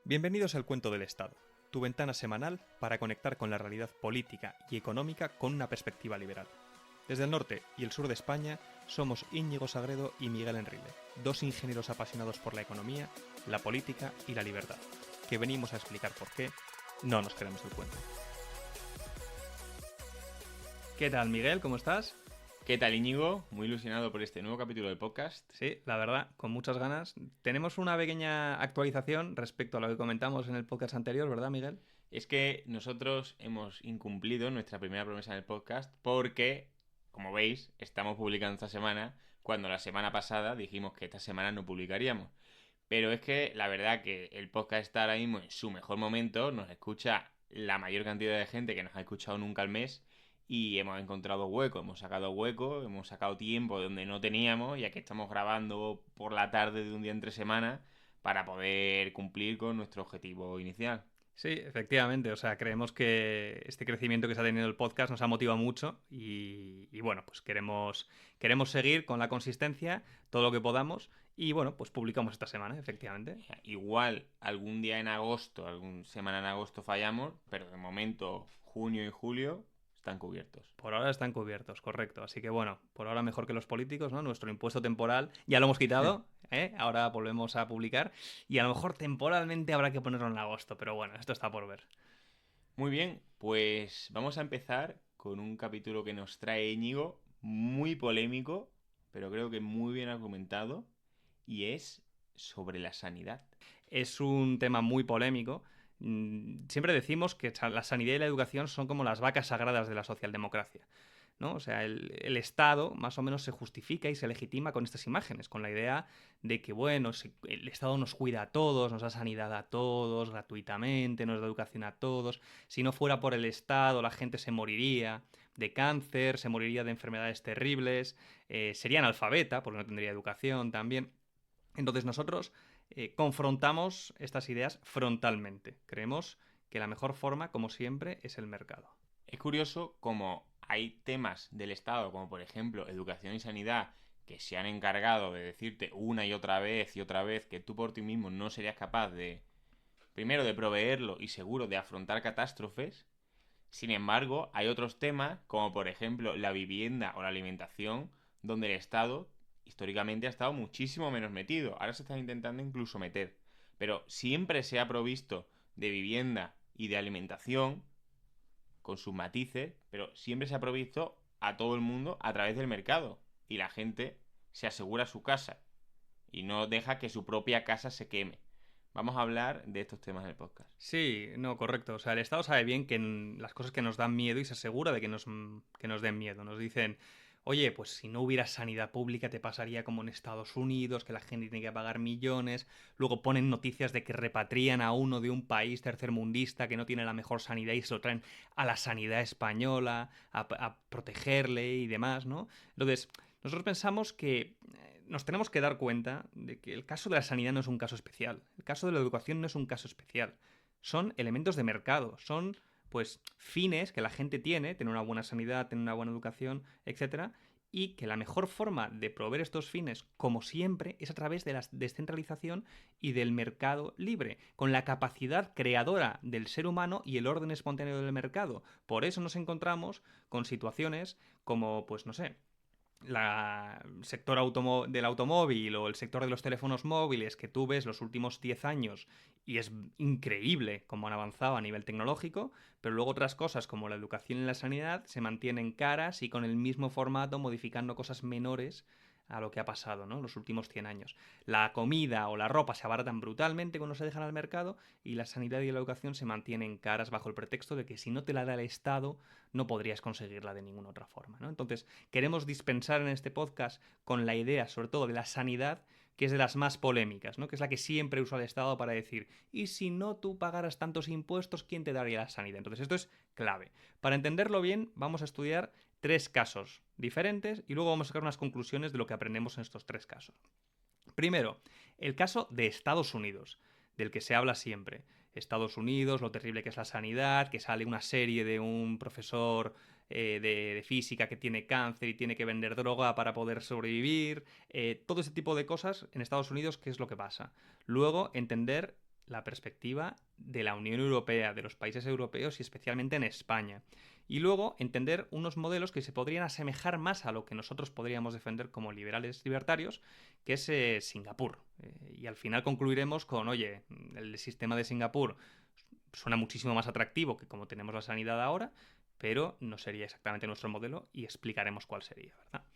Bienvenidos al Cuento del Estado, tu ventana semanal para conectar con la realidad política y económica con una perspectiva liberal. Desde el norte y el sur de España somos Íñigo Sagredo y Miguel Enrile, dos ingenieros apasionados por la economía, la política y la libertad, que venimos a explicar por qué no nos queremos el cuento. ¿Qué tal, Miguel? ¿Cómo estás? ¿Qué tal, Íñigo? Muy ilusionado por este nuevo capítulo del podcast. Sí, la verdad, con muchas ganas. Tenemos una pequeña actualización respecto a lo que comentamos en el podcast anterior, ¿verdad, Miguel? Es que nosotros hemos incumplido nuestra primera promesa en el podcast porque, como veis, estamos publicando esta semana cuando la semana pasada dijimos que esta semana no publicaríamos. Pero es que la verdad que el podcast está ahora mismo en su mejor momento, nos escucha la mayor cantidad de gente que nos ha escuchado nunca al mes y hemos encontrado hueco, hemos sacado tiempo de donde no teníamos y aquí estamos grabando por la tarde de un día entre semana para poder cumplir con nuestro objetivo inicial. Sí, efectivamente. O sea, creemos que este crecimiento que se ha tenido el podcast nos ha motivado mucho y bueno, pues queremos seguir con la consistencia todo lo que podamos y bueno, pues publicamos esta semana, efectivamente. Igual algún día en agosto, alguna semana en agosto fallamos, pero de momento junio y julio están cubiertos. Por ahora están cubiertos, correcto. Así que bueno, por ahora mejor que los políticos, ¿no? Nuestro impuesto temporal ya lo hemos quitado, ¿eh? Ahora volvemos a publicar y a lo mejor temporalmente habrá que ponerlo en agosto, pero bueno, esto está por ver. Muy bien, pues vamos a empezar con un capítulo que nos trae Íñigo, muy polémico, pero creo que muy bien argumentado, y es sobre la sanidad. Es un tema muy polémico. Siempre decimos que la sanidad y la educación son como las vacas sagradas de la socialdemocracia, ¿no? O sea, el Estado más o menos se justifica y se legitima con estas imágenes, con la idea de que, bueno, el Estado nos cuida a todos, nos da sanidad a todos, gratuitamente, nos da educación a todos. Si no fuera por el Estado, la gente se moriría de cáncer, se moriría de enfermedades terribles, sería analfabeta, porque no tendría educación también. Entonces nosotros confrontamos estas ideas frontalmente. Creemos que la mejor forma, como siempre, es el mercado. Es curioso cómo hay temas del Estado, como por ejemplo educación y sanidad, que se han encargado de decirte una y otra vez que tú por ti mismo no serías capaz de, primero, de proveerlo y seguro de afrontar catástrofes. Sin embargo, hay otros temas, como por ejemplo la vivienda o la alimentación, donde el Estado históricamente ha estado muchísimo menos metido. Ahora se está intentando incluso meter. Pero siempre se ha provisto de vivienda y de alimentación, con sus matices, pero siempre se ha provisto a todo el mundo a través del mercado. Y la gente se asegura su casa y no deja que su propia casa se queme. Vamos a hablar de estos temas en el podcast. Sí, no, correcto. O sea, el Estado sabe bien que las cosas que nos dan miedo y se asegura de que nos den miedo. Nos dicen, oye, pues si no hubiera sanidad pública te pasaría como en Estados Unidos, que la gente tiene que pagar millones. Luego ponen noticias de que repatrian a uno de un país tercermundista que no tiene la mejor sanidad y se lo traen a la sanidad española, a protegerle y demás, ¿no? Entonces, nosotros pensamos que nos tenemos que dar cuenta de que el caso de la sanidad no es un caso especial. El caso de la educación no es un caso especial. Son elementos de mercado, son pues fines que la gente tiene, tener una buena sanidad, tener una buena educación, etcétera, y que la mejor forma de proveer estos fines, como siempre, es a través de la descentralización y del mercado libre, con la capacidad creadora del ser humano y el orden espontáneo del mercado. Por eso nos encontramos con situaciones como, pues no sé, el sector del automóvil o el sector de los teléfonos móviles que tú ves los últimos 10 años y es increíble cómo han avanzado a nivel tecnológico, pero luego otras cosas como la educación y la sanidad se mantienen caras y con el mismo formato modificando cosas menores a lo que ha pasado, ¿no? Los últimos 100 años. La comida o la ropa se abaratan brutalmente cuando se dejan al mercado y la sanidad y la educación se mantienen caras bajo el pretexto de que si no te la da el Estado no podrías conseguirla de ninguna otra forma, ¿no? Entonces, queremos dispensar en este podcast con la idea, sobre todo, de la sanidad, que es de las más polémicas, ¿no? Que es la que siempre usa el Estado para decir, y si no tú pagaras tantos impuestos, ¿quién te daría la sanidad? Entonces, esto es clave. Para entenderlo bien, vamos a estudiar 3 casos diferentes y luego vamos a sacar unas conclusiones de lo que aprendemos en estos 3 casos. Primero, el caso de Estados Unidos, del que se habla siempre. Estados Unidos, lo terrible que es la sanidad, que sale una serie de un profesor de física que tiene cáncer y tiene que vender droga para poder sobrevivir, todo ese tipo de cosas en Estados Unidos, ¿qué es lo que pasa? Luego, entender la perspectiva de la Unión Europea, de los países europeos y especialmente en España. Y luego entender unos modelos que se podrían asemejar más a lo que nosotros podríamos defender como liberales libertarios, que es Singapur. Y al final concluiremos con, oye, el sistema de Singapur suena muchísimo más atractivo que como tenemos la sanidad ahora, pero no sería exactamente nuestro modelo y explicaremos cuál sería, ¿verdad?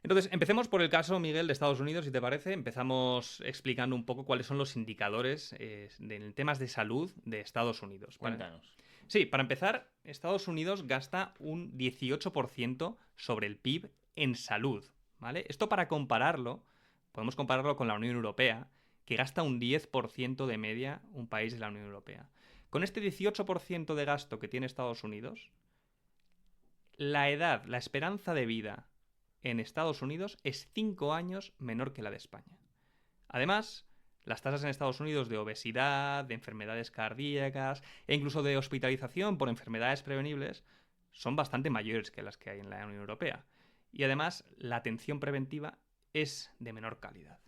Entonces, empecemos por el caso, Miguel, de Estados Unidos, si te parece. Empezamos explicando un poco cuáles son los indicadores en temas de salud de Estados Unidos. Cuéntanos. Sí, para empezar, Estados Unidos gasta un 18% sobre el PIB en salud, ¿vale? Esto para compararlo, podemos compararlo con la Unión Europea, que gasta un 10% de media un país de la Unión Europea. Con este 18% de gasto que tiene Estados Unidos, la esperanza de vida en Estados Unidos es 5 años menor que la de España. Además, las tasas en Estados Unidos de obesidad, de enfermedades cardíacas e incluso de hospitalización por enfermedades prevenibles son bastante mayores que las que hay en la Unión Europea. Y además, la atención preventiva es de menor calidad.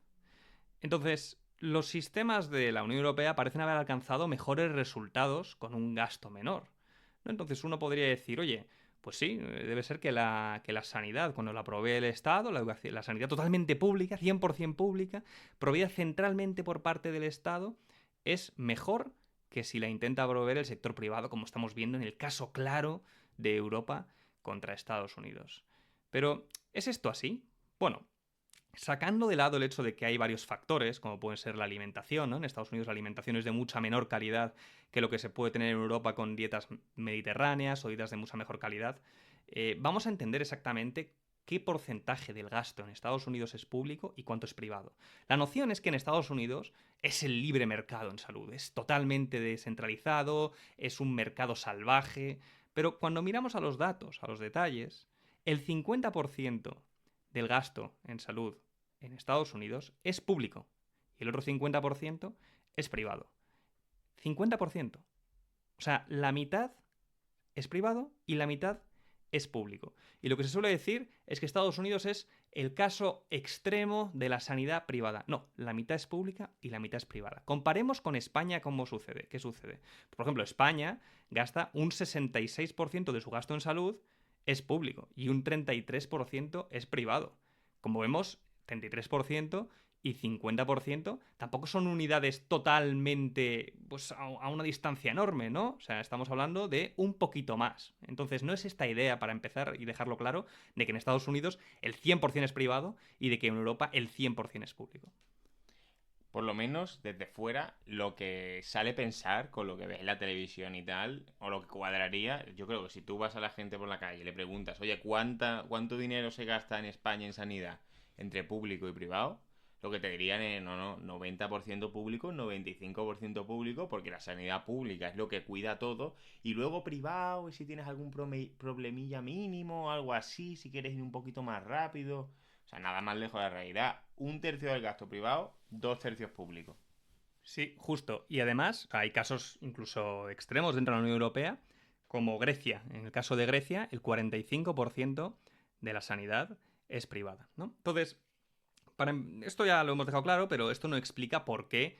Entonces, los sistemas de la Unión Europea parecen haber alcanzado mejores resultados con un gasto menor, ¿no? Entonces uno podría decir, oye, pues sí, debe ser que la sanidad, cuando la provee el Estado, la sanidad totalmente pública, 100% pública, proveída centralmente por parte del Estado, es mejor que si la intenta proveer el sector privado, como estamos viendo en el caso claro de Europa contra Estados Unidos. Pero, ¿es esto así? Bueno, sacando de lado el hecho de que hay varios factores, como pueden ser la alimentación, ¿no? En Estados Unidos la alimentación es de mucha menor calidad que lo que se puede tener en Europa con dietas mediterráneas o dietas de mucha mejor calidad. Vamos a entender exactamente qué porcentaje del gasto en Estados Unidos es público y cuánto es privado. La noción es que en Estados Unidos es el libre mercado en salud, es totalmente descentralizado, es un mercado salvaje, pero cuando miramos a los datos, a los detalles, el 50% del gasto en salud en Estados Unidos es público y el otro 50% es privado. 50%. O sea, la mitad es privado y la mitad es público. Y lo que se suele decir es que Estados Unidos es el caso extremo de la sanidad privada. No, la mitad es pública y la mitad es privada. Comparemos con España cómo sucede. ¿Qué sucede? Por ejemplo, España gasta un 66% de su gasto en salud es público y un 33% es privado. Como vemos, 33% y 50% tampoco son unidades totalmente pues, a una distancia enorme, ¿no? O sea, estamos hablando de un poquito más. Entonces, no es esta idea, para empezar y dejarlo claro, de que en Estados Unidos el 100% es privado y de que en Europa el 100% es público. Por lo menos desde fuera, lo que sale pensar con lo que ves en la televisión y tal, o lo que cuadraría, yo creo que si tú vas a la gente por la calle y le preguntas, oye, ¿cuánto dinero se gasta en España en sanidad entre público y privado? Lo que te dirían es, no, 90% público, 95% público, porque la sanidad pública es lo que cuida todo, y luego privado, y si tienes algún problemilla mínimo, algo así, si quieres ir un poquito más rápido. O sea, nada más lejos de la realidad. Un tercio del gasto privado, dos tercios públicos. Sí, justo. Y además hay casos incluso extremos dentro de la Unión Europea, como Grecia. En el caso de Grecia, el 45% de la sanidad es privada, ¿no? Entonces, esto ya lo hemos dejado claro, pero esto no explica por qué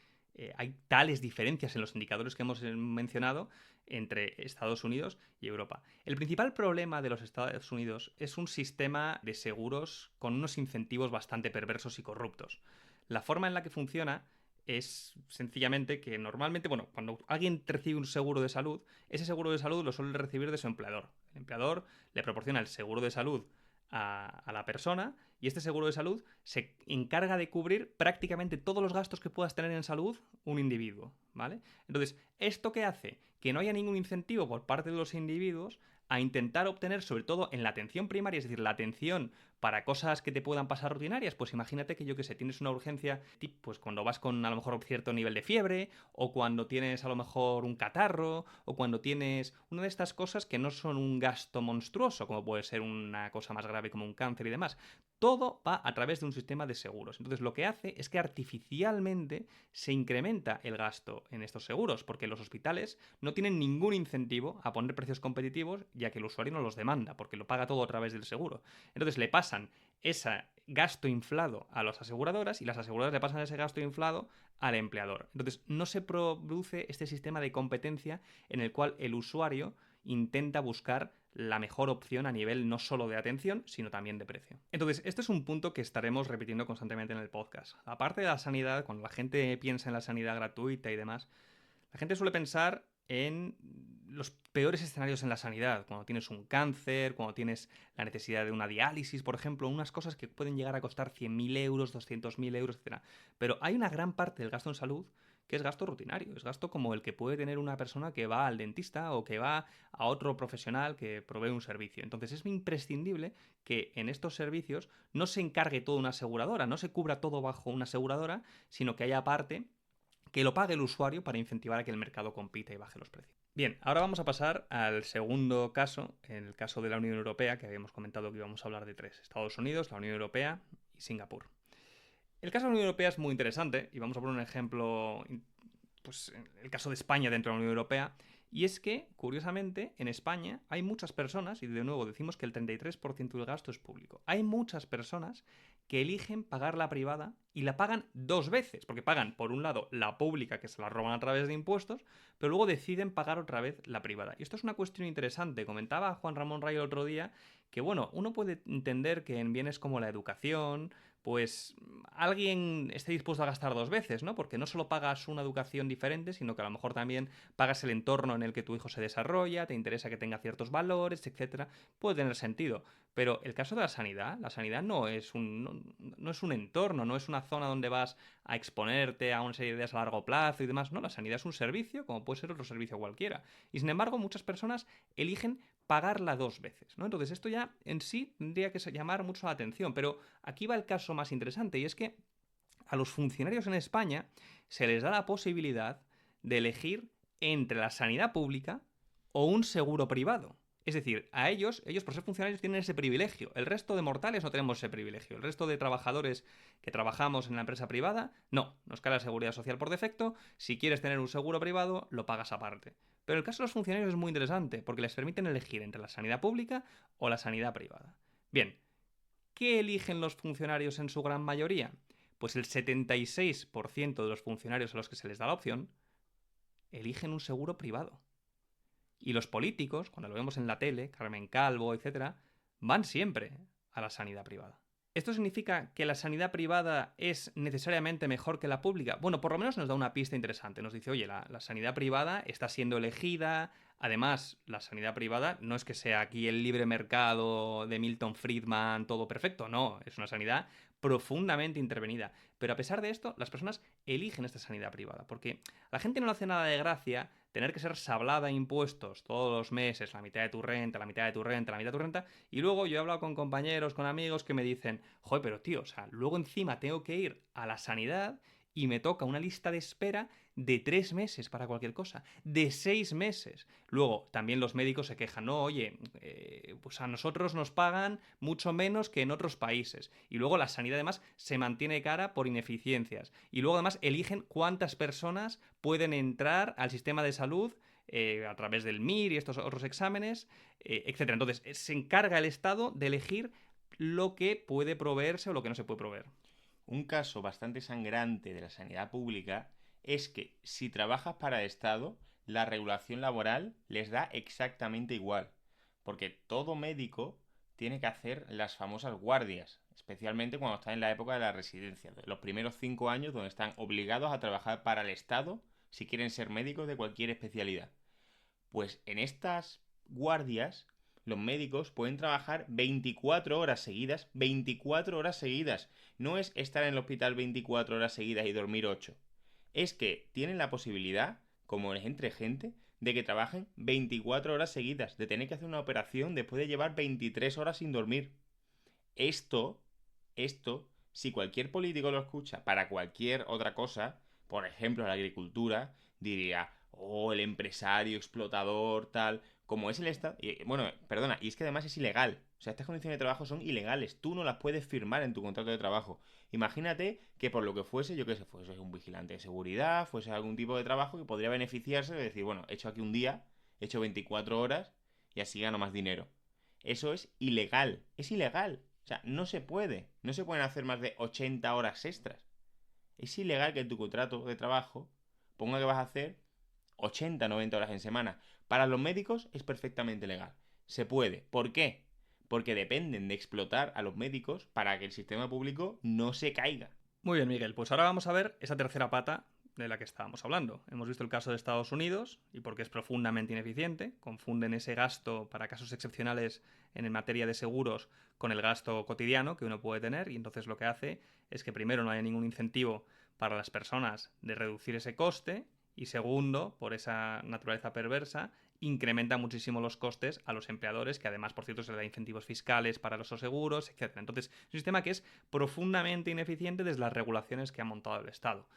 hay tales diferencias en los indicadores que hemos mencionado entre Estados Unidos y Europa. El principal problema de los Estados Unidos es un sistema de seguros con unos incentivos bastante perversos y corruptos. La forma en la que funciona es sencillamente que normalmente, bueno, cuando alguien recibe un seguro de salud, ese seguro de salud lo suele recibir de su empleador. El empleador le proporciona el seguro de salud a la persona y este seguro de salud se encarga de cubrir prácticamente todos los gastos que puedas tener en salud un individuo, ¿vale? Entonces, ¿esto qué hace? Que no haya ningún incentivo por parte de los individuos a intentar obtener, sobre todo en la atención primaria, es decir, la atención para cosas que te puedan pasar rutinarias. Pues imagínate que yo que sé, tienes una urgencia, pues cuando vas con a lo mejor cierto nivel de fiebre, o cuando tienes a lo mejor un catarro, o cuando tienes una de estas cosas que no son un gasto monstruoso, como puede ser una cosa más grave como un cáncer y demás. Todo va a través de un sistema de seguros. Entonces, lo que hace es que artificialmente se incrementa el gasto en estos seguros, porque los hospitales no tienen ningún incentivo a poner precios competitivos, ya que el usuario no los demanda, porque lo paga todo a través del seguro. Entonces, le pasan ese gasto inflado a las aseguradoras y las aseguradoras le pasan ese gasto inflado al empleador. Entonces, no se produce este sistema de competencia en el cual el usuario intenta buscar la mejor opción a nivel no solo de atención, sino también de precio. Entonces, este es un punto que estaremos repitiendo constantemente en el podcast. Aparte de la sanidad, cuando la gente piensa en la sanidad gratuita y demás, la gente suele pensar en los peores escenarios en la sanidad, cuando tienes un cáncer, cuando tienes la necesidad de una diálisis, por ejemplo, unas cosas que pueden llegar a costar 100.000 euros, 200.000 euros, etc. Pero hay una gran parte del gasto en salud que es gasto rutinario, es gasto como el que puede tener una persona que va al dentista o que va a otro profesional que provee un servicio. Entonces es imprescindible que en estos servicios no se encargue toda una aseguradora, no se cubra todo bajo una aseguradora, sino que haya parte que lo pague el usuario para incentivar a que el mercado compita y baje los precios. Bien, ahora vamos a pasar al segundo caso, en el caso de la Unión Europea, que habíamos comentado que íbamos a hablar de tres: Estados Unidos, la Unión Europea y Singapur. El caso de la Unión Europea es muy interesante y vamos a poner un ejemplo, pues el caso de España dentro de la Unión Europea, y es que, curiosamente, en España hay muchas personas, y de nuevo decimos que el 33% del gasto es público, hay muchas personas que eligen pagar la privada y la pagan dos veces, porque pagan, por un lado, la pública, que se la roban a través de impuestos, pero luego deciden pagar otra vez la privada. Y esto es una cuestión interesante. Comentaba Juan Ramón Rayo el otro día que, bueno, uno puede entender que en bienes como la educación, pues alguien esté dispuesto a gastar dos veces, ¿no? Porque no solo pagas una educación diferente, sino que a lo mejor también pagas el entorno en el que tu hijo se desarrolla, te interesa que tenga ciertos valores, etcétera. Puede tener sentido. Pero el caso de la sanidad no es un entorno, no es una zona donde vas a exponerte a una serie de ideas a largo plazo y demás. No, la sanidad es un servicio, como puede ser otro servicio cualquiera. Y sin embargo, muchas personas eligen pagarla dos veces, ¿no? Entonces esto ya en sí tendría que llamar mucho la atención, pero aquí va el caso más interesante, y es que a los funcionarios en España se les da la posibilidad de elegir entre la sanidad pública o un seguro privado. Es decir, a ellos por ser funcionarios tienen ese privilegio. El resto de mortales no tenemos ese privilegio. El resto de trabajadores que trabajamos en la empresa privada, no. Nos cae la seguridad social por defecto. Si quieres tener un seguro privado, lo pagas aparte. Pero el caso de los funcionarios es muy interesante porque les permiten elegir entre la sanidad pública o la sanidad privada. Bien, ¿qué eligen los funcionarios en su gran mayoría? Pues el 76% de los funcionarios a los que se les da la opción eligen un seguro privado. Y los políticos, cuando lo vemos en la tele, Carmen Calvo, etc., van siempre a la sanidad privada. ¿Esto significa que la sanidad privada es necesariamente mejor que la pública? Bueno, por lo menos nos da una pista interesante. Nos dice, oye, la sanidad privada está siendo elegida. Además, la sanidad privada no es que sea aquí el libre mercado de Milton Friedman, todo perfecto. No, es una sanidad profundamente intervenida. Pero a pesar de esto, las personas eligen esta sanidad privada, porque a la gente no le hace nada de gracia tener que ser sablada a impuestos todos los meses, la mitad de tu renta, la mitad de tu renta, la mitad de tu renta, y luego yo he hablado con compañeros, con amigos que me dicen, joder, pero tío, o sea, luego encima tengo que ir a la sanidad y me toca una lista de espera de 3 meses para cualquier cosa, de 6 meses. Luego, también los médicos se quejan, no, oye, pues a nosotros nos pagan mucho menos que en otros países. Y luego la sanidad además se mantiene cara por ineficiencias. Y luego además eligen cuántas personas pueden entrar al sistema de salud a través del MIR y estos otros exámenes, etc. Entonces, se encarga el Estado de elegir lo que puede proveerse o lo que no se puede proveer. Un caso bastante sangrante de la sanidad pública es que si trabajas para el Estado, la regulación laboral les da exactamente igual, porque todo médico tiene que hacer las famosas guardias, especialmente cuando está en la época de la residencia, los primeros 5 años donde están obligados a trabajar para el Estado si quieren ser médicos de cualquier especialidad. Pues en estas guardias los médicos pueden trabajar 24 horas seguidas, 24 horas seguidas. No es estar en el hospital 24 horas seguidas y dormir 8. Es que tienen la posibilidad, como es entre gente, de que trabajen 24 horas seguidas, de tener que hacer una operación después de llevar 23 horas sin dormir. Esto, si cualquier político lo escucha para cualquier otra cosa, por ejemplo la agricultura, diría, oh, el empresario explotador, tal. como es el Estado... Bueno, perdona, y es que además es ilegal. O sea, estas condiciones de trabajo son ilegales. Tú no las puedes firmar en tu contrato de trabajo. Imagínate que por lo que fuese, yo qué sé, fuese un vigilante de seguridad, fuese algún tipo de trabajo que podría beneficiarse de decir, bueno, he hecho aquí un día, he hecho 24 horas y así gano más dinero. Eso es ilegal. Es ilegal. O sea, no se puede. No se pueden hacer más de 80 horas extras. Es ilegal que en tu contrato de trabajo ponga que vas a hacer 80, 90 horas en semana. Para los médicos es perfectamente legal. Se puede. ¿Por qué? Porque dependen de explotar a los médicos para que el sistema público no se caiga. Muy bien, Miguel. Pues ahora vamos a ver esa tercera pata de la que estábamos hablando. Hemos visto el caso de Estados Unidos y porque es profundamente ineficiente. Confunden ese gasto para casos excepcionales en materia de seguros con el gasto cotidiano que uno puede tener y entonces lo que hace es que primero no haya ningún incentivo para las personas de reducir ese coste y segundo, por esa naturaleza perversa, incrementa muchísimo los costes a los empleadores, que además, por cierto, se le da incentivos fiscales para los seguros, etc. Entonces, es un sistema que es profundamente ineficiente desde las regulaciones que ha montado el Estado.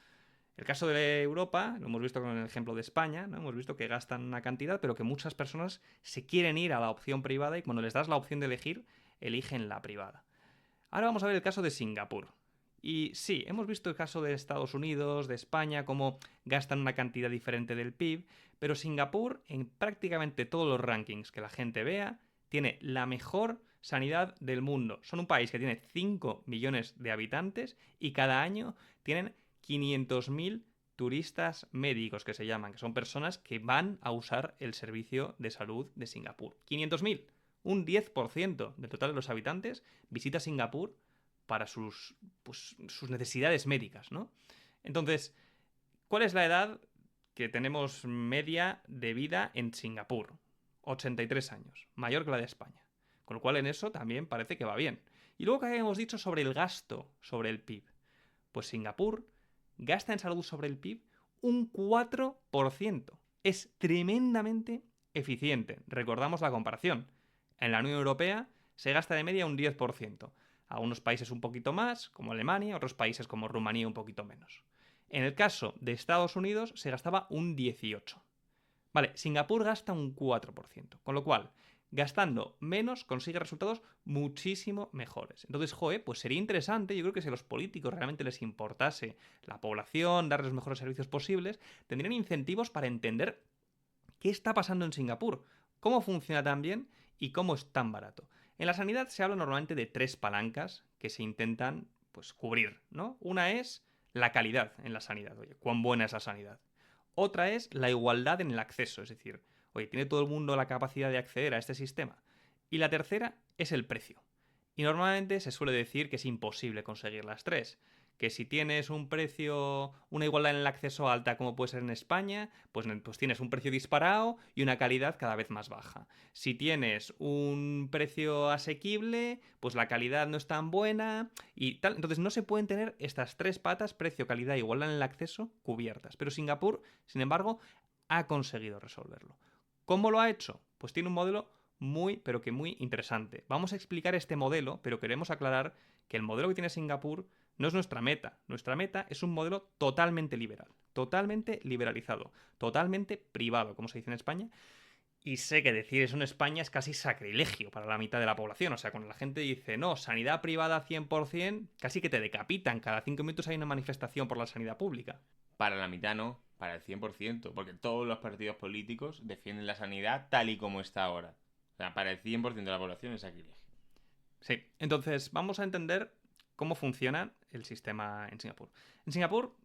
El caso de Europa, lo hemos visto con el ejemplo de España, ¿no? Hemos visto que gastan una cantidad, pero que muchas personas se quieren ir a la opción privada y cuando les das la opción de elegir, eligen la privada. Ahora vamos a ver el caso de Singapur. Y sí, hemos visto el caso de Estados Unidos, de España, cómo gastan una cantidad diferente del PIB, pero Singapur, en prácticamente todos los rankings que la gente vea, tiene la mejor sanidad del mundo. Son un país que tiene 5 millones de habitantes y cada año tienen 500.000 turistas médicos, que se llaman, que son personas que van a usar el servicio de salud de Singapur. 500.000, un 10% del total de los habitantes visita Singapur para sus necesidades médicas, ¿no? Entonces, ¿cuál es la edad que tenemos media de vida en Singapur? 83 años, mayor que la de España. Con lo cual en eso también parece que va bien. Y luego que habíamos dicho sobre el gasto sobre el PIB. Pues Singapur gasta en salud sobre el PIB un 4%. Es tremendamente eficiente. Recordamos la comparación. En la Unión Europea se gasta de media un 10%. Algunos países un poquito más, como Alemania, otros países como Rumanía un poquito menos. En el caso de Estados Unidos se gastaba un 18%. Vale, Singapur gasta un 4%, con lo cual, gastando menos consigue resultados muchísimo mejores. Entonces, pues sería interesante, yo creo que si a los políticos realmente les importase la población, darles los mejores servicios posibles, tendrían incentivos para entender qué está pasando en Singapur, cómo funciona tan bien y cómo es tan barato. En la sanidad se habla normalmente de 3 palancas que se intentan cubrir, ¿no? Una es la calidad en la sanidad, oye, cuán buena es la sanidad. Otra es la igualdad en el acceso, es decir, oye, ¿tiene todo el mundo la capacidad de acceder a este sistema? Y la tercera es el precio. Y normalmente se suele decir que es imposible conseguir las tres. Que si tienes un precio, una igualdad en el acceso alta como puede ser en España, pues tienes un precio disparado y una calidad cada vez más baja. Si tienes un precio asequible, pues la calidad no es tan buena y tal. Entonces no se pueden tener estas tres patas, precio, calidad, igualdad en el acceso, cubiertas. Pero Singapur, sin embargo, ha conseguido resolverlo. ¿Cómo lo ha hecho? Pues tiene un modelo muy, pero que muy interesante. Vamos a explicar este modelo, pero queremos aclarar que el modelo que tiene Singapur no es nuestra meta. Nuestra meta es un modelo totalmente liberal, totalmente liberalizado, totalmente privado, como se dice en España. Y sé que decir eso en España es casi sacrilegio para la mitad de la población. O sea, cuando la gente dice, no, sanidad privada 100%, casi que te decapitan. Cada 5 minutos hay una manifestación por la sanidad pública. Para la mitad no, para el 100%, porque todos los partidos políticos defienden la sanidad tal y como está ahora. O sea, para el 100% de la población es sacrilegio. Sí, entonces vamos a entender cómo funciona el sistema en Singapur. En Singapur,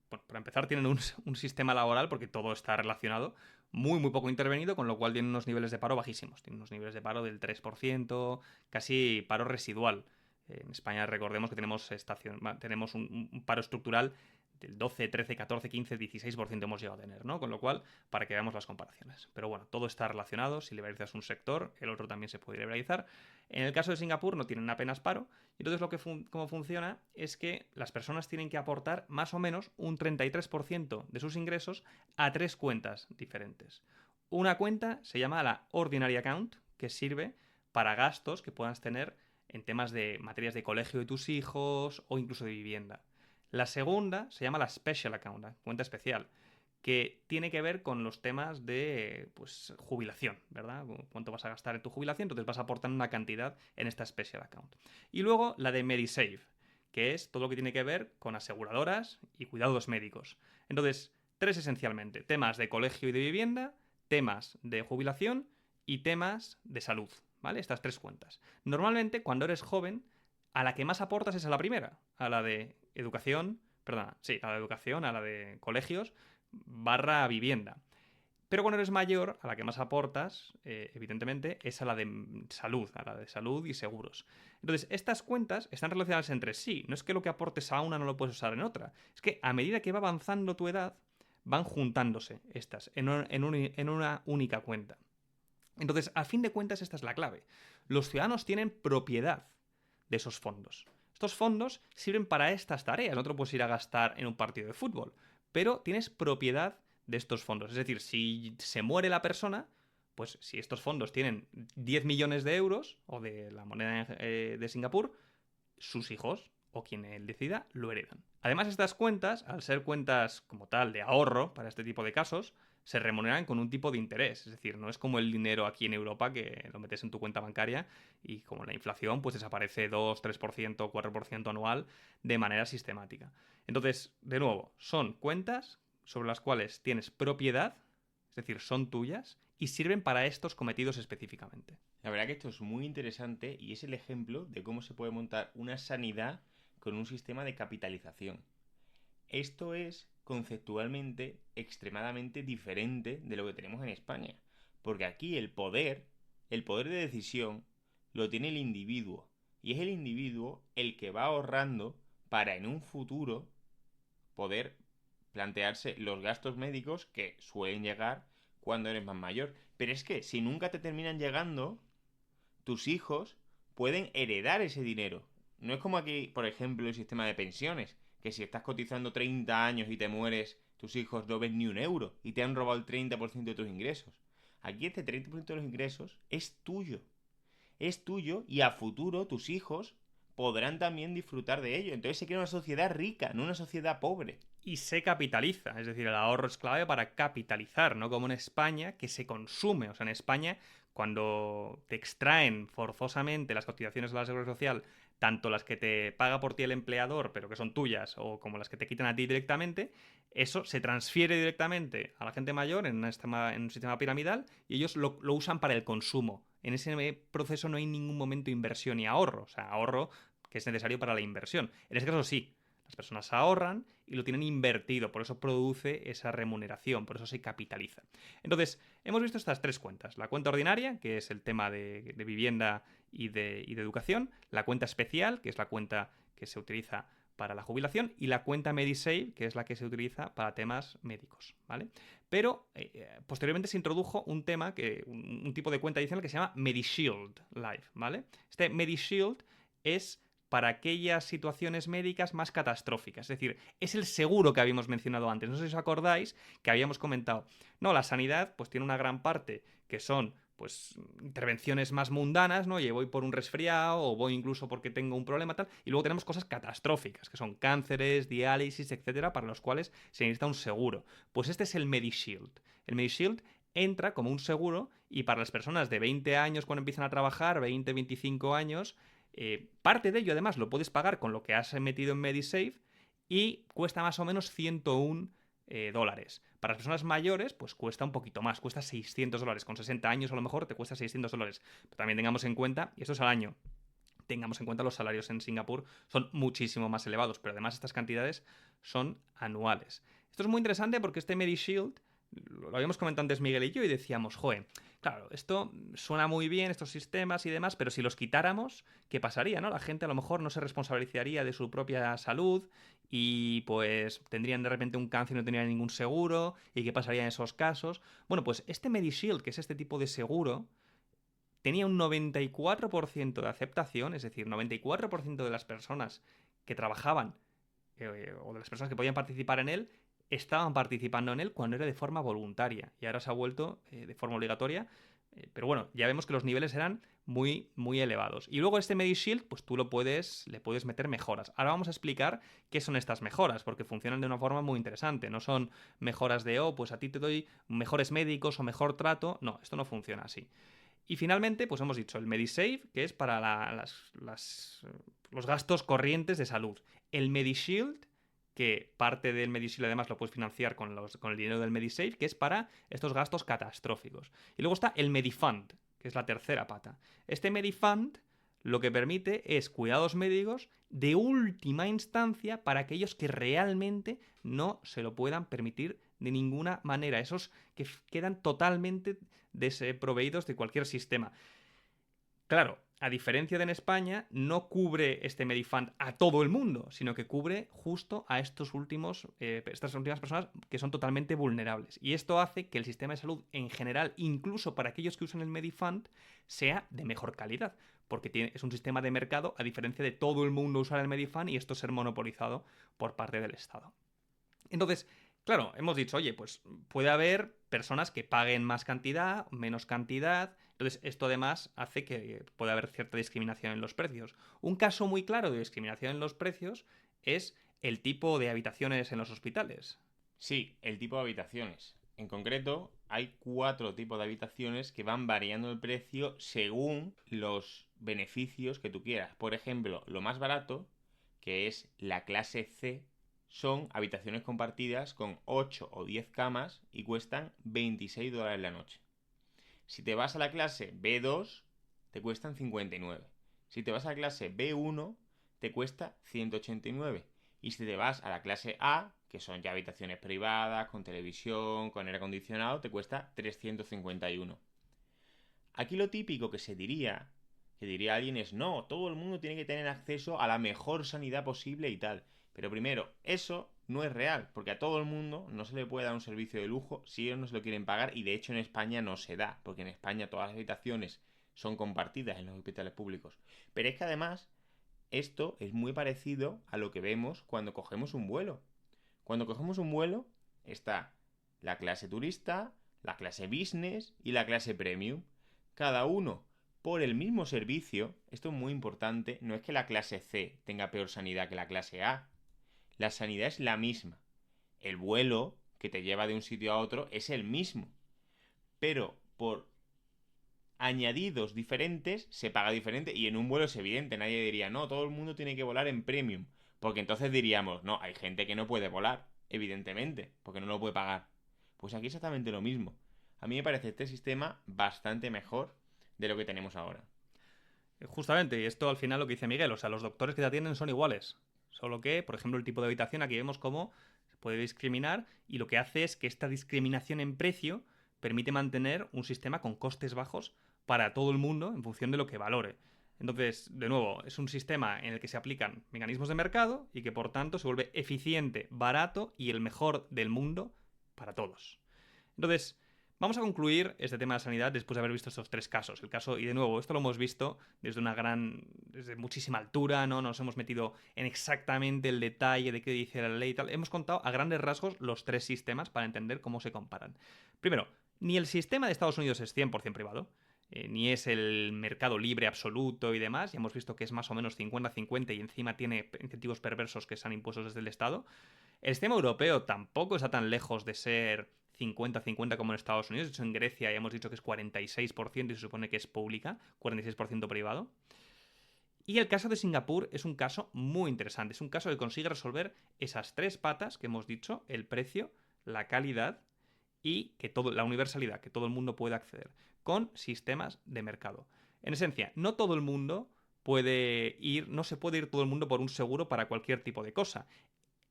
bueno, para empezar, tienen un sistema laboral, porque todo está relacionado, muy poco intervenido, con lo cual tienen unos niveles de paro bajísimos. Tienen unos niveles de paro del 3%, casi paro residual. En España recordemos que tenemos un paro estructural del 12, 13, 14, 15, 16% hemos llegado a tener, ¿no? Con lo cual, para que veamos las comparaciones. Pero bueno, todo está relacionado. Si liberalizas un sector, el otro también se puede liberalizar. En el caso de Singapur no tienen apenas paro. Y entonces cómo funciona es que las personas tienen que aportar más o menos un 33% de sus ingresos a 3 cuentas diferentes. Una cuenta se llama la Ordinary Account, que sirve para gastos que puedas tener en temas de materias de colegio de tus hijos o incluso de vivienda. La segunda se llama la Special Account, cuenta especial, que tiene que ver con los temas de pues, jubilación, ¿verdad? Cuánto vas a gastar en tu jubilación, entonces vas a aportar una cantidad en esta Special Account. Y luego la de Medisave, que es todo lo que tiene que ver con aseguradoras y cuidados médicos. Entonces, tres esencialmente: temas de colegio y de vivienda, temas de jubilación y temas de salud, ¿vale? Estas tres cuentas. Normalmente, cuando eres joven, a la que más aportas es a la primera, a la de educación, perdona, sí, a la de educación, a la de colegios barra vivienda. Pero cuando eres mayor, a la que más aportas, evidentemente, es a la de salud y seguros. Entonces, estas cuentas están relacionadas entre sí. No es que lo que aportes a una no lo puedes usar en otra. Es que a medida que va avanzando tu edad, van juntándose estas en una única cuenta. Entonces, a fin de cuentas, esta es la clave. Los ciudadanos tienen propiedad de esos fondos. Estos fondos sirven para estas tareas. No te lo puedes ir a gastar en un partido de fútbol, pero tienes propiedad de estos fondos. Es decir, si se muere la persona, pues si estos fondos tienen 10 millones de euros o de la moneda de Singapur, sus hijos o quien él decida lo heredan. Además, estas cuentas, al ser cuentas como tal de ahorro para este tipo de casos, se remuneran con un tipo de interés. Es decir, no es como el dinero aquí en Europa que lo metes en tu cuenta bancaria y como la inflación pues desaparece 2, 3%, 4% anual de manera sistemática. Entonces, de nuevo, son cuentas sobre las cuales tienes propiedad, es decir, son tuyas y sirven para estos cometidos específicamente. La verdad que esto es muy interesante y es el ejemplo de cómo se puede montar una sanidad con un sistema de capitalización. Esto es conceptualmente extremadamente diferente de lo que tenemos en España, porque aquí el poder de decisión lo tiene el individuo, y es el individuo el que va ahorrando para en un futuro poder plantearse los gastos médicos que suelen llegar cuando eres más mayor. Pero es que si nunca te terminan llegando, tus hijos pueden heredar ese dinero. No es como aquí, por ejemplo, el sistema de pensiones, que si estás cotizando 30 años y te mueres, tus hijos no ven ni un euro y te han robado el 30% de tus ingresos. Aquí este 30% de los ingresos es tuyo. Es tuyo y a futuro tus hijos podrán también disfrutar de ello. Entonces se crea una sociedad rica, no una sociedad pobre. Y se capitaliza, es decir, el ahorro es clave para capitalizar, no como en España, que se consume. O sea, en España, cuando te extraen forzosamente las cotizaciones de la Seguridad Social, tanto las que te paga por ti el empleador, pero que son tuyas, o como las que te quitan a ti directamente, eso se transfiere directamente a la gente mayor en un sistema piramidal y ellos lo usan para el consumo. En ese proceso no hay ningún momento de inversión y ahorro, o sea, ahorro que es necesario para la inversión. En ese caso sí, las personas ahorran y lo tienen invertido, por eso produce esa remuneración, por eso se capitaliza. Entonces, hemos visto estas tres cuentas. La cuenta ordinaria, que es el tema de vivienda y de educación. La cuenta especial, que es la cuenta que se utiliza para la jubilación. Y la cuenta Medisave, que es la que se utiliza para temas médicos, ¿vale? Pero posteriormente se introdujo un tema, un tipo de cuenta adicional que se llama MediShield Life, ¿vale? Este MediShield es para aquellas situaciones médicas más catastróficas. Es decir, es el seguro que habíamos mencionado antes. No sé si os acordáis que habíamos comentado. No, la sanidad pues tiene una gran parte que son pues intervenciones más mundanas, ¿no? Oye, voy por un resfriado o voy incluso porque tengo un problema tal. Y luego tenemos cosas catastróficas, que son cánceres, diálisis, etcétera, para los cuales se necesita un seguro. Pues este es el MediShield. El MediShield entra como un seguro y para las personas de 20 años cuando empiezan a trabajar, 20, 25 años, parte de ello además lo puedes pagar con lo que has metido en Medisave y cuesta más o menos 101 dólares. Para las personas mayores, pues cuesta un poquito más, cuesta 600 dólares. Con 60 años a lo mejor te cuesta 600 dólares. Pero también tengamos en cuenta, y esto es al año, tengamos en cuenta los salarios en Singapur son muchísimo más elevados, pero además estas cantidades son anuales. Esto es muy interesante porque este MediShield, lo habíamos comentado antes Miguel y yo, y decíamos, joder, claro, esto suena muy bien, estos sistemas y demás, pero si los quitáramos, ¿qué pasaría, no? La gente a lo mejor no se responsabilizaría de su propia salud y pues tendrían de repente un cáncer y no tendrían ningún seguro, ¿y qué pasaría en esos casos? Bueno, pues este MediShield, que es este tipo de seguro, tenía un 94% de aceptación, es decir, 94% de las personas que trabajaban o de las personas que podían participar en él estaban participando en él cuando era de forma voluntaria y ahora se ha vuelto de forma obligatoria. Pero bueno, ya vemos que los niveles eran muy, muy elevados. Y luego este Medishield, pues tú le puedes meter mejoras. Ahora vamos a explicar qué son estas mejoras, porque funcionan de una forma muy interesante. No son mejoras de, oh, pues a ti te doy mejores médicos o mejor trato. No, esto no funciona así. Y finalmente, pues hemos dicho el Medisave, que es para los gastos corrientes de salud. El Medishield, que parte del Medishield además lo puedes financiar con el dinero del Medisave, que es para estos gastos catastróficos. Y luego está el Medifund, que es la tercera pata. Este Medifund lo que permite es cuidados médicos de última instancia para aquellos que realmente no se lo puedan permitir de ninguna manera. Esos que quedan totalmente desproveídos de cualquier sistema. Claro, a diferencia de en España, no cubre este Medifund a todo el mundo, sino que cubre justo a estas últimas personas que son totalmente vulnerables. Y esto hace que el sistema de salud en general, incluso para aquellos que usan el Medifund, sea de mejor calidad, porque es un sistema de mercado a diferencia de todo el mundo usar el Medifund y esto ser monopolizado por parte del Estado. Entonces, claro, hemos dicho, oye, pues puede haber personas que paguen más cantidad, menos cantidad. Entonces, esto además hace que pueda haber cierta discriminación en los precios. Un caso muy claro de discriminación en los precios es el tipo de habitaciones en los hospitales. Sí, el tipo de habitaciones. En concreto, hay 4 tipos de habitaciones que van variando el precio según los beneficios que tú quieras. Por ejemplo, lo más barato, que es la clase C, son habitaciones compartidas con 8 o 10 camas y cuestan $26 la noche. Si te vas a la clase B2, te cuestan 59. Si te vas a la clase B1, te cuesta 189. Y si te vas a la clase A, que son ya habitaciones privadas, con televisión, con aire acondicionado, te cuesta 351. Aquí lo típico que diría alguien es, no, todo el mundo tiene que tener acceso a la mejor sanidad posible y tal. Pero primero, eso no es real, porque a todo el mundo no se le puede dar un servicio de lujo si ellos no se lo quieren pagar, y de hecho en España no se da, porque en España todas las habitaciones son compartidas en los hospitales públicos. Pero es que además, esto es muy parecido a lo que vemos cuando cogemos un vuelo. Cuando cogemos un vuelo, está la clase turista, la clase business y la clase premium. Cada uno por el mismo servicio. Esto es muy importante, no es que la clase C tenga peor sanidad que la clase A. La sanidad es la misma. El vuelo que te lleva de un sitio a otro es el mismo. Pero por añadidos diferentes se paga diferente, y en un vuelo es evidente. Nadie diría, no, todo el mundo tiene que volar en premium. Porque entonces diríamos, no, hay gente que no puede volar, evidentemente, porque no lo puede pagar. Pues aquí es exactamente lo mismo. A mí me parece este sistema bastante mejor de lo que tenemos ahora. Justamente, y esto al final lo que dice Miguel, o sea, los doctores que te atienden son iguales. Solo que, por ejemplo, el tipo de habitación, aquí vemos cómo se puede discriminar, y lo que hace es que esta discriminación en precio permite mantener un sistema con costes bajos para todo el mundo en función de lo que valore. Entonces, de nuevo, es un sistema en el que se aplican mecanismos de mercado y que por tanto se vuelve eficiente, barato y el mejor del mundo para todos. Entonces, vamos a concluir este tema de sanidad después de haber visto estos 3 casos. El caso, y de nuevo, esto lo hemos visto desde muchísima altura, ¿no? Nos hemos metido en exactamente el detalle de qué dice la ley y tal. Hemos contado a grandes rasgos los 3 sistemas para entender cómo se comparan. Primero, ni el sistema de Estados Unidos es 100% privado, ni es el mercado libre absoluto y demás. Ya hemos visto que es más o menos 50-50 y encima tiene incentivos perversos que se han impuesto desde el Estado. El sistema europeo tampoco está tan lejos de ser 50-50 como en Estados Unidos. De hecho, en Grecia ya hemos dicho que es 46% y se supone que es pública, 46% privado. Y el caso de Singapur es un caso muy interesante. Es un caso que consigue resolver esas 3 patas que hemos dicho: el precio, la calidad y la universalidad, que todo el mundo puede acceder, con sistemas de mercado. En esencia, no todo el mundo no se puede ir todo el mundo por un seguro para cualquier tipo de cosa.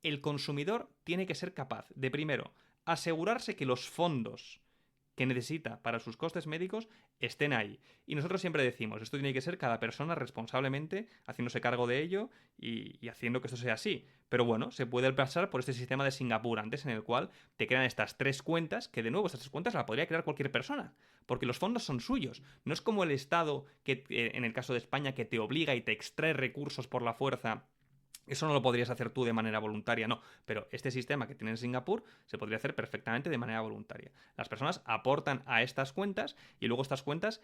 El consumidor tiene que ser capaz de, primero, asegurarse que los fondos que necesita para sus costes médicos estén ahí. Y nosotros siempre decimos, esto tiene que ser cada persona responsablemente haciéndose cargo de ello y haciendo que esto sea así. Pero bueno, se puede pasar por este sistema de Singapur antes, en el cual te crean estas 3 cuentas, que de nuevo estas 3 cuentas las podría crear cualquier persona, porque los fondos son suyos. No es como el Estado, que en el caso de España, que te obliga y te extrae recursos por la fuerza Eso no lo podrías hacer tú de manera voluntaria, no. Pero este sistema que tiene en Singapur se podría hacer perfectamente de manera voluntaria. Las personas aportan a estas cuentas y luego estas cuentas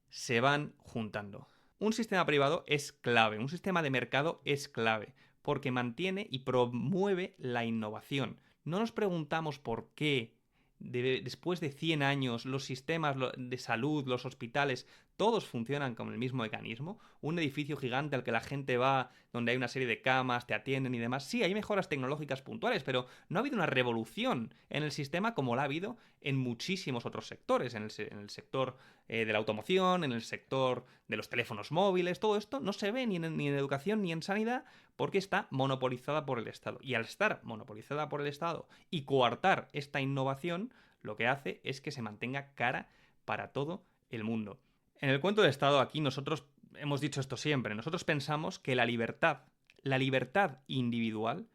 se van juntando. Un sistema privado es clave, un sistema de mercado es clave, porque mantiene y promueve la innovación. No nos preguntamos por qué después de 100 años los sistemas de salud, los hospitales, todos funcionan con el mismo mecanismo. Un edificio gigante al que la gente va, donde hay una serie de camas, te atienden y demás. Sí, hay mejoras tecnológicas puntuales, pero no ha habido una revolución en el sistema como la ha habido en muchísimos otros sectores. En el sector de la automoción, en el sector de los teléfonos móviles, todo esto no se ve ni en educación ni en sanidad porque está monopolizada por el Estado. Y al estar monopolizada por el Estado y coartar esta innovación, lo que hace es que se mantenga cara para todo el mundo. En el cuento de Estado aquí nosotros hemos dicho esto siempre. Nosotros pensamos que la libertad individual,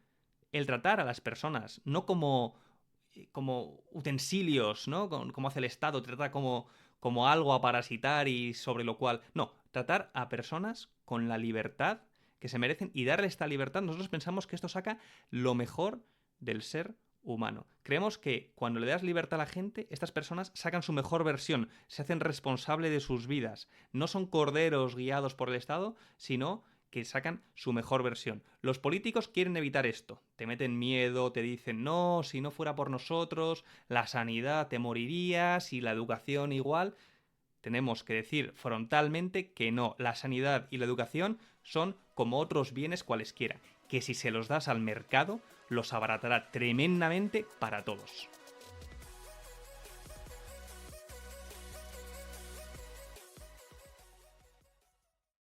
el tratar a las personas no como utensilios, ¿no? Como hace el Estado, trata como algo a parasitar y sobre lo cual... No, tratar a personas con la libertad que se merecen y darle esta libertad, nosotros pensamos que esto saca lo mejor del ser humano. Creemos que cuando le das libertad a la gente, estas personas sacan su mejor versión, se hacen responsable de sus vidas. No son corderos guiados por el Estado, sino que sacan su mejor versión. Los políticos quieren evitar esto. Te meten miedo, te dicen, no, si no fuera por nosotros, la sanidad te morirías y la educación igual. Tenemos que decir frontalmente que no, la sanidad y la educación son como otros bienes cualesquiera, que si se los das al mercado, los abaratará tremendamente para todos.